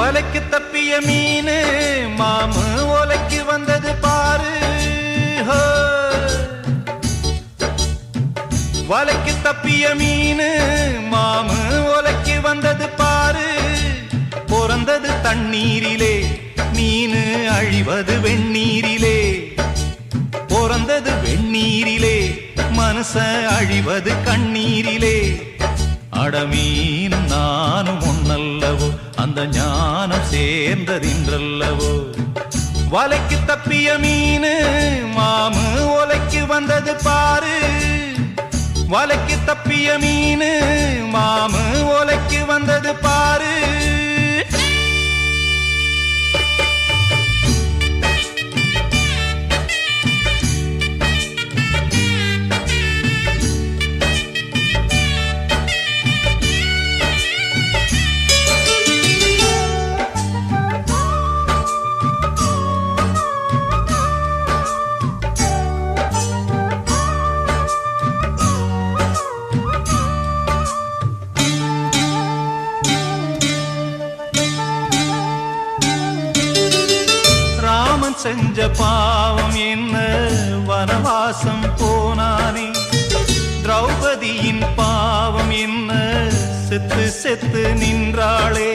வலைக்கு தப்பிய மீனு மாமு ஓலைக்கு வந்தது பாரு. வலைக்கு தப்பிய மீனு மாமு ஓலைக்கு வந்தது பாரு. பிறந்தது தண்ணீரிலே மீனு அழிவது வெந்நீரிலே. பிறந்தது வெந்நீரிலே மனச அழிவது கண்ணீரிலே. அடமீனும் நானும் ஒன்னல்லவோ அந்த ஞானம் சேர்ந்ததின்றல்லவோ. வலைக்கு தப்பிய மீனு மாமு ஓலைக்கு வந்தது பாரு. வலைக்கு தப்பிய மீனு மாமு ஓலைக்கு வந்தது பாரு. செஞ்ச பாவம் என்ன வனவாசம் போனானே. திரௌபதியின் பாவம் என்ன செத்து செத்து நின்றாளே.